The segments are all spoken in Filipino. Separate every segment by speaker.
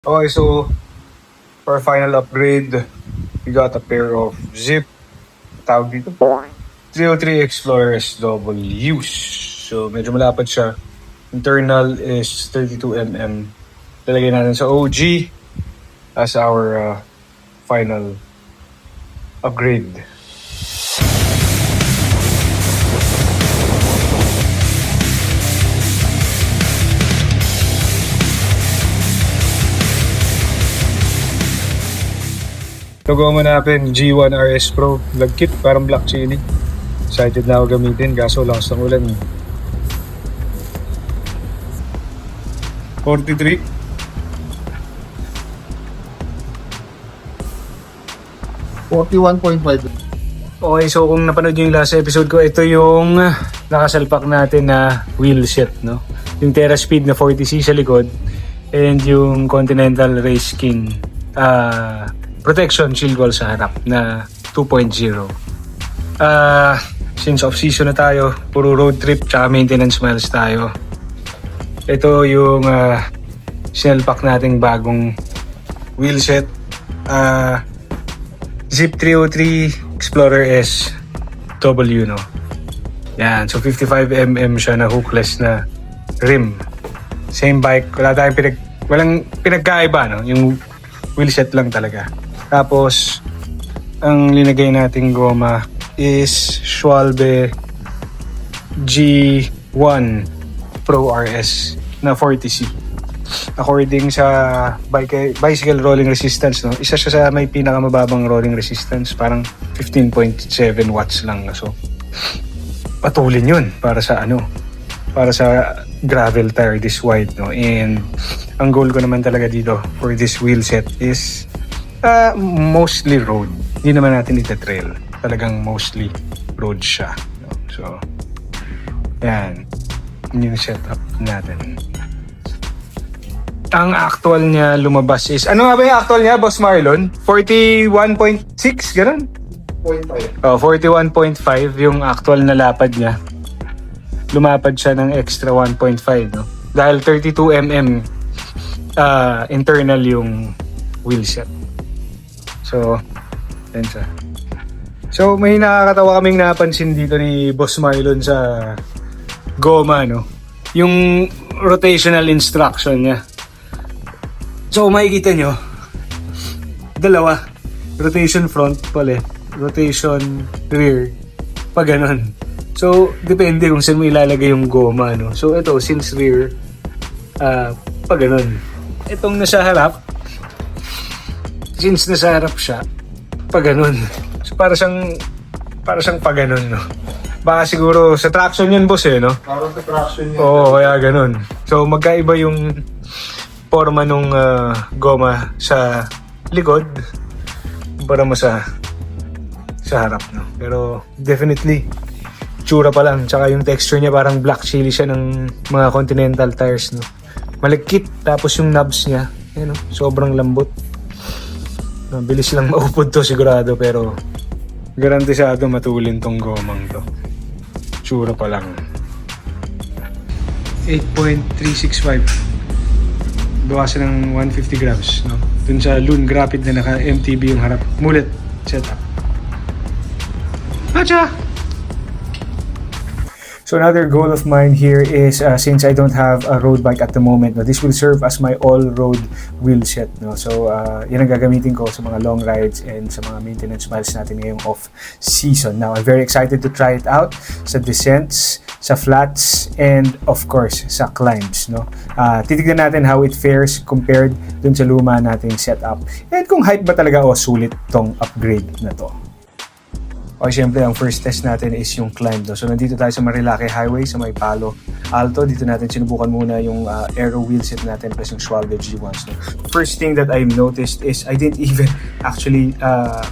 Speaker 1: Okay, so for our final upgrade, we got a pair of Zip, tawag dito, 303 Explorer SW. So medyo malapad siya. Internal is 32mm. Lalagay natin sa OG as our final upgrade. Gagawa mo natin G1 RS Pro lagkit, parang black chili. Excited na ako gamitin, kaso lakas ng ulan. 43. Okay, so kung napanood nyo yung last episode ko, ito yung nakasalpak natin na wheel set, no? Yung Terra Speed na 40C sa likod and yung Continental Race King protection shield wall sa harap na 2.0. Since off-season na tayo, puro road trip tsaka maintenance miles tayo. Ito yung sinalpak nating bagong wheel set. Zip 303 Explorer S W, no? Yan, so 55mm siya na hookless na rim. Same bike, walang pinagkaiba, no? Yung wheel set lang talaga. Tapos, ang linagay nating goma is Schwalbe G1 Pro RS na 40C. According sa bicycle rolling resistance, no, isa siya sa may pinakamababang rolling resistance, parang 15.7 watts lang. So, patulin yun para sa gravel tire this wide, no? And ang goal ko naman talaga dito for this wheel set is mostly road. Hindi naman natin ita-trail. Talagang mostly road siya, no? So, yan. Yun yung setup natin. Ang actual niya lumabas is, ano nga ba yung actual niya, Boss Marlon? 41.6, gano'n? 41.5 yung actual na lapad niya. Lumapad siya ng extra 1.5, no? Dahil 32mm internal yung wheel set. So, yan siya. So, may nakakatawa kaming napansin dito ni Boss Marlon sa goma, no? Yung rotational instruction niya. So, makikita nyo, dalawa. Rotation front pala, rotation rear, pa ganun. So, depende kung saan mo ilalagay yung goma, no? So, ito, since rear, pa ganun. Itong nasa harap, since nasa harap siya, pa ganun. So, para siyang pa ganun, no? Baka siguro sa traction yun, boss, eh, no?
Speaker 2: Parang sa traction yun.
Speaker 1: Oo, kaya ganun. So, magkaiba yung forma nung goma sa likod para mo sa harap, no? Pero definitely tsura pa lang, tsaka yung texture niya parang black chili siya ng mga Continental tires, no? Malagkit, tapos yung knobs niya, no? Sobrang lambot. Bilis lang maupod to sigurado, pero garantisado matulin tong gomang to. Tsura pa lang. 8.365. Bawasan ng 150 grams, no? Dun sa Loon Rapid na naka-MTB yung harap. Mullet setup. Acha! So another goal of mine here is since I don't have a road bike at the moment, no, this will serve as my all-road wheel set, no? So yan ang gagamitin ko sa mga long rides and sa mga maintenance miles natin ngayong off-season. Now, I'm very excited to try it out sa descents, sa flats, and of course, sa climbs, no? Titignan natin how it fares compared dun sa luma nating setup. And kung hype ba talaga o sulit tong upgrade na to. Okay, syempre, ang first test natin is yung climb, no? So, nandito tayo sa Marilake Highway, sa may Palo Alto. Dito natin sinubukan muna yung aero wheel set natin plus yung Schwalbe G1s, no? First thing that I've noticed is I didn't even actually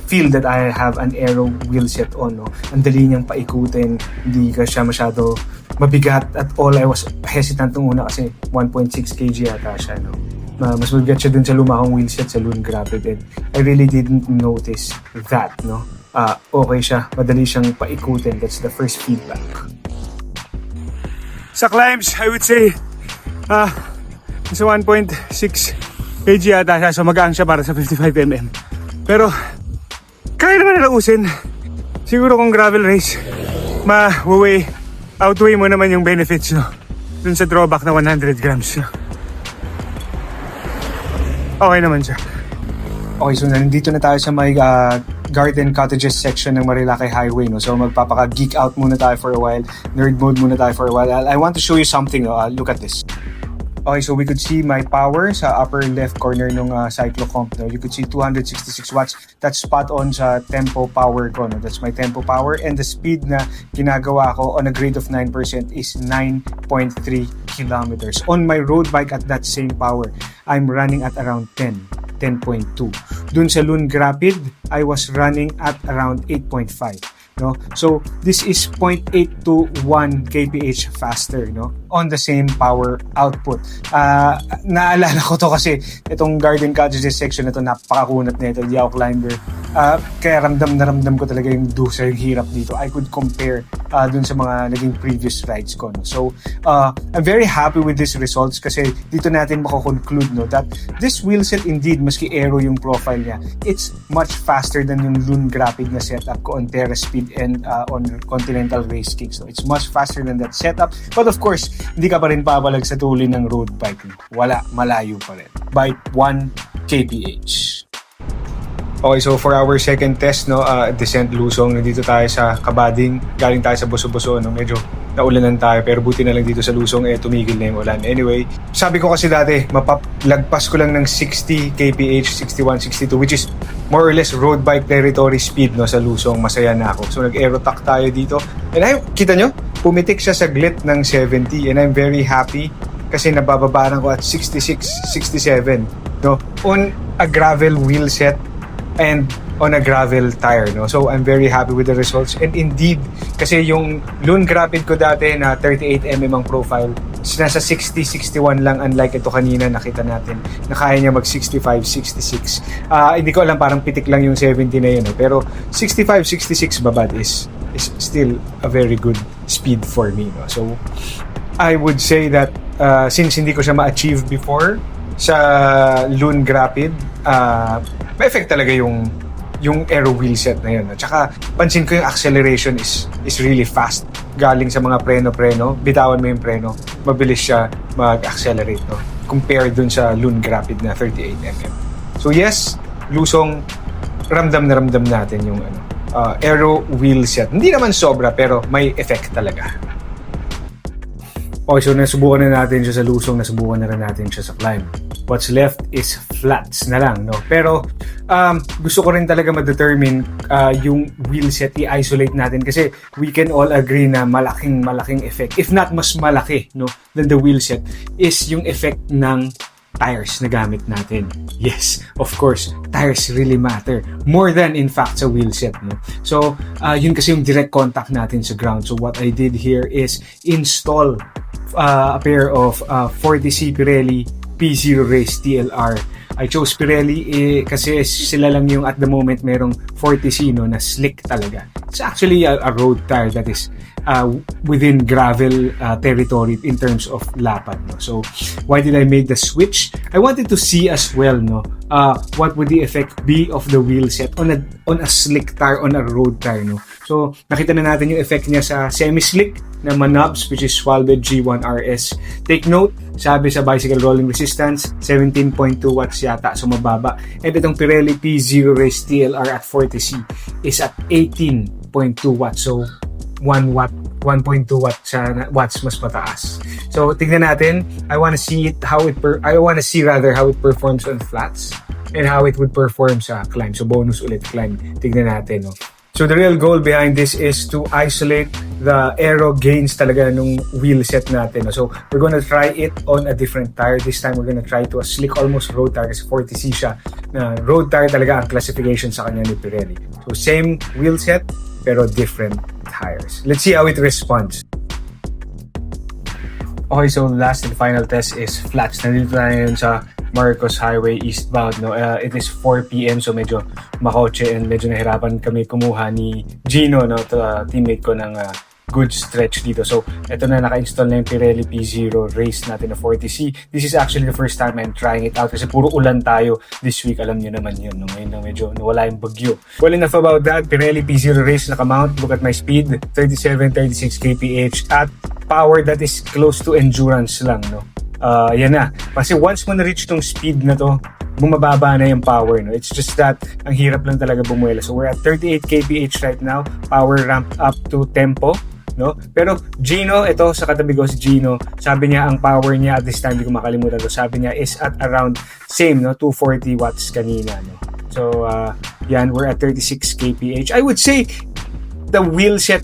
Speaker 1: feel that I have an aero wheel set on, no? Ang dali niyang paikutin, hindi ka siya masyado mabigat at all. I was hesitant nung una kasi 1.6 kg yata siya, no? Mas mabigat siya dun sa lumahong wheel set sa Loon Rapid, and I really didn't notice that, no? Okay siya, madali siyang paikutin. That's the first feedback. Sa climbs, I would say sa 1.6 kg ata siya, so magaan siya para sa 55mm. Pero kaya naman nalausin. Siguro kung gravel race, outweigh mo naman yung benefits, no? Dun sa drawback na 100 grams, no? Okay naman siya. Okay, so nandito na tayo sa may garden cottages section ng Marilaki Highway, no? So magpapaka-geek out muna tayo for a while. Nerd mode muna tayo for a while. I want to show you something, no? Look at this. Okay, so we could see my power sa upper left corner ng cyclocomp, no? You could see 266 watts. That's spot on sa tempo power ko, no? That's my tempo power. And the speed na ginagawa ko on a grade of 9% is 9.3 kilometers. On my road bike at that same power, I'm running at around 10.2. Dun sa Loon Rapid, I was running at around 8.5. No? So this is 0.8 to 1 kph faster, no? On the same power output. Naalala ko to kasi itong garden cottages section na to, napakakunat na ito, di ako climber. Kaya ramdam ko talaga yung dusa, yung hirap dito. I could compare dun sa mga naging previous rides ko, no? So I'm very happy with these results kasi dito natin mako-conclude, no, that this wheelset indeed, maski aero yung profile niya, it's much faster than yung Loon Rapid na setup ko on Terra Speed and on Continental Race King. So it's much faster than that setup. But of course, hindi ka pa rin papalag sa tuloy ng road bike. Wala, malayo pa rin. By 1 kph. Okay, so for our second test, no, descent Lusong, nandito tayo sa Kabading, galing tayo sa Boso-Boso, no, medyo naulanan tayo, pero buti na lang dito sa Lusong, tumigil na yung ulan. Anyway, sabi ko kasi dati, lagpas ko lang ng 60 kph, 61, 62, which is more or less road bike territory speed, no, sa Lusong. Masaya na ako. So nag-aerotack tayo dito. And kita nyo, pumitik siya sa glit ng 70, and I'm very happy kasi nabababaran ko at 66, 67, no, on a gravel wheel set and on a gravel tire, no? So I'm very happy with the results. And indeed, kasi yung Loon Rapid ko dati na 38mm ang profile, nasa 60, 61 lang, unlike ito kanina nakita natin na kaya niya mag 65, 66. Hindi ko alam, parang pitik lang yung 70 na yun, no? Pero 65, 66 babad is still a very good speed for me, no? So I would say that since hindi ko siya ma-achieve before sa Loon Rapid, may effect talaga yung aero wheel set na yun. At saka pansin ko yung acceleration is really fast. Galing sa mga preno-preno, bitawan mo yung preno, mabilis siya mag-accelerate, no? Compared dun sa Loon Rapid na 38mm. So yes, Lusong, ramdam na ramdam natin yung aero wheel set. Hindi naman sobra, pero may effect talaga. Okay, so nasubukan na natin siya sa Lusong, nasubukan na rin natin siya sa climb. What's left is flats na lang, no? Pero gusto ko rin talaga ma-determine yung wheelset, i-isolate natin kasi we can all agree na malaking effect, if not mas malaki, no, than the wheelset is yung effect ng tires na gamit natin. Yes, of course, tires really matter more than in fact sa wheelset, no? So yun kasi yung direct contact natin sa ground. So what I did here is install a pair of 40C Pirelli P0 Race TLR. I chose Pirelli kasi sila lang yung at the moment merong 40C, no, na slick talaga. It's actually a road tire that is within gravel territory in terms of lapad, no? So why did I make the switch? I wanted to see as well, no, what would the effect be of the wheel set on a slick tire, on a road tire, no? So nakita na natin yung effect niya sa semi-slick na manubs, which is Schwalbe G1 RS. Take note, sabi sa bicycle rolling resistance, 17.2 watts yata, so mababa. And itong Pirelli P0 Race TLR at 40C is at 18.2 watts, so 1 watt, 1.2 watts mas mataas. So tingnan natin. I want to see how it performs on flats and how it would perform sa climb. So bonus ulit climb. Tingnan natin, no. So the real goal behind this is to isolate the aero gains talaga nung wheel set natin, no? So we're gonna try it on a different tire. This time we're gonna try to a slick almost road tire kasi 40C siya. Road tire talaga ang classification sa kanya ni Pirelli. So same wheel set pero different tires. Let's see how it responds. Okay, so last and final test is flats. Nandito na yun sa Marcos Highway eastbound, no? It is 4 PM, so medyo makotse and medyo nahirapan kami kumuha ni Gino, no, teammate ko ng good stretch dito. So, ito na, naka-install na yung Pirelli P0 race natin na 40C. This is actually the first time I'm trying it out kasi puro ulan tayo this week. Alam nyo naman yun, no? Ngayon na medyo nawala yung bagyo. Well, enough about that. Pirelli P0 race naka-mount. Look at my speed, 37-36 kph at power that is close to endurance lang, no? Yan na. Kasi once mo na-reach tong speed na to, bumababa na yung power, no? It's just that ang hirap lang talaga bumuela. So we're at 38 kph right now, power ramped up to tempo, no? Pero Gino, ito sa katabi ko si Gino, sabi niya ang power niya at this time, hindi ko makalimutan to, sabi niya is at around same, no? 240 watts kanina, no? So yan, we're at 36 kph. I would say the wheel set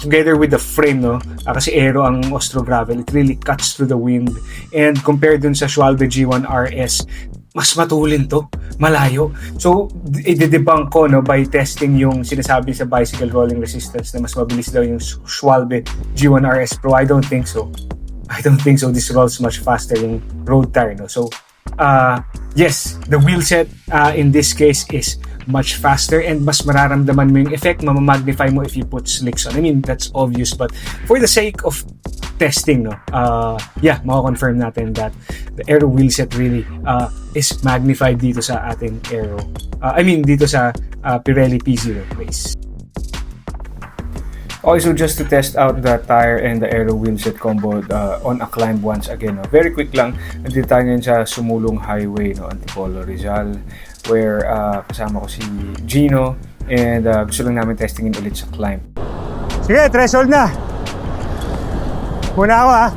Speaker 1: together with the frame, no? Kasi aero ang Ostro Gravel, it really cuts through the wind, and compared dun sa Schwalbe G1 RS, mas matulin to, malayo. So, i-debunk ko, no, by testing yung sinasabi sa bicycle rolling resistance na mas mabilis daw yung Schwalbe G1 RS Pro. I don't think so. I don't think so. This rolls much faster yung road tire, no? So, yes, the wheel set in this case is much faster and mas mararamdaman mo yung effect, mamamagnify mo if you put slicks on. I mean, that's obvious, but for the sake of testing, no, yeah, mako-confirm natin that the aero wheel set really is magnified dito sa ating aero. I mean, dito sa Pirelli P0 race. Also, just to test out the tire and the aero wheel set combo on a climb once again, no? Very quick lang, nandito tayo ngayon sa Sumulong Highway, no, Antipolo, Rizal, where kasama ko si Gino, and gusto lang namin testingin ulit sa climb.
Speaker 2: Sige, threshold na! Muna ako, ha?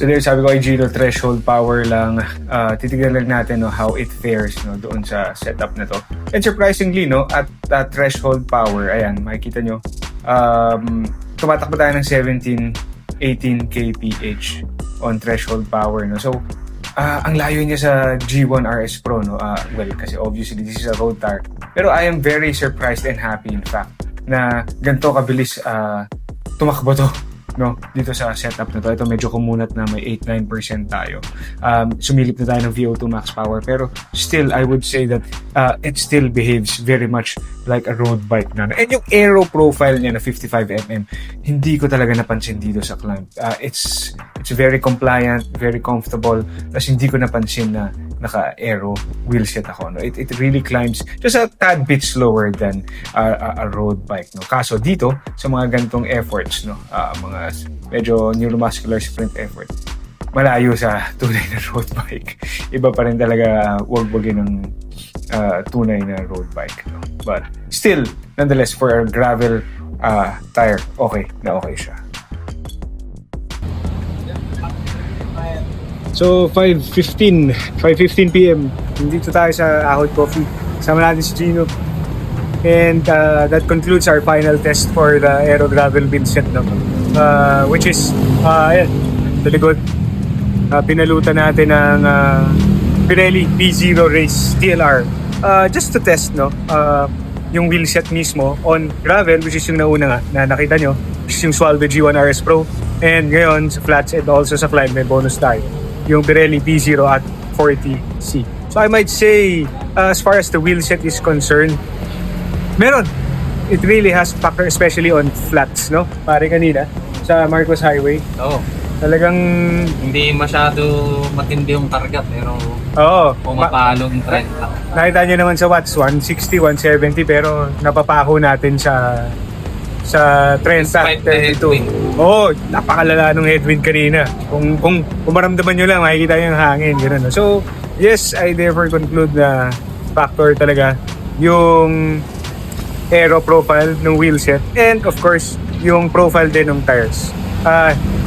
Speaker 1: So there, sabi ko kay Gino, threshold power lang. Titignan lang natin, no, how it fares, no, doon sa setup na to. And surprisingly, no, at threshold power, ayan, makikita nyo, tumatakbo tayo ng 17-18 kph on threshold power, no. So, ang layo niya sa G1 RS Pro, no. Well, kasi obviously this is a road tire. Pero I am very surprised and happy, in fact, na ganito kabilis tumakbo to, no, dito sa setup na to. Ito medyo kumunat na, may 8-9% tayo. Sumilip na tayo ng VO2 max power, pero still I would say that it still behaves very much like a road bike na. And yung aero profile niya na 55mm, hindi ko talaga napansin dito sa climb. It's very compliant, very comfortable, tapos hindi ko napansin na naka-aero wheel set ako, no. It really climbs just a tad bit slower than a road bike, no. Kaso dito sa mga ganitong efforts, no, mga medyo neuromuscular sprint effort, malayo sa tunay na road bike. Iba pa rin talaga wag-wagin ng tunay na road bike, no. But still, nonetheless, for a gravel tire, okay siya.
Speaker 2: So, 5:15 p.m. Dito tayo sa Ahod Coffee. Kasama natin si Gino. And that concludes our final test for the Aero Gravel wheel set, no? Which is, ayan, sa likod. Pinalutan natin ng Pirelli P0 Race TLR. Just to test, no? Yung wheel set mismo on gravel, which is yung nauna nga na nakita nyo, which is yung Schwalbe G1 RS Pro. And ngayon, sa flats and also sa climb, may bonus tayo, yung Pirelli P0 at 40C. So I might say, as far as the wheel set is concerned, meron. It really has factor, especially on flats, no? Pare kanina, sa Marcos Highway.
Speaker 3: Oo.
Speaker 2: Talagang...
Speaker 3: Hindi masyado matindi yung karga, pero pumapalong trend lang.
Speaker 2: Nakita nyo naman sa watts, 160, 170, pero napapako natin sa 30, 32. Oo, napakalala nung headwind kanina. Kung maramdaman nyo lang, makikita yung hangin. Ganun. So, yes, I therefore conclude na factor talaga yung aero profile ng wheel set. And of course, yung profile din ng tires.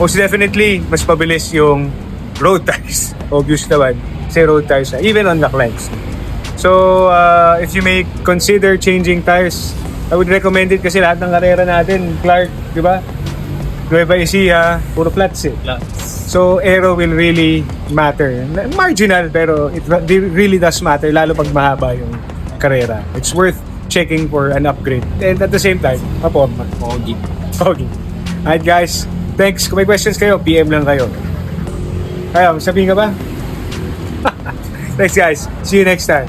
Speaker 2: Most definitely, mas mabilis yung road tires. Obvious naman, kasi road tires na, even on the climbs. So, if you may consider changing tires, I would recommend it kasi lahat ng karera natin, Clark, di ba? Nueva Ecija, puro flats eh. So, aero will really matter. Marginal, pero it really does matter, lalo pag mahaba yung karera. It's worth checking for an upgrade. And at the same time, maporma.
Speaker 3: Pogi.
Speaker 2: Alright guys, thanks. Kung may questions kayo, PM lang kayo. Kaya, sabihin ka ba? Thanks guys. See you next time.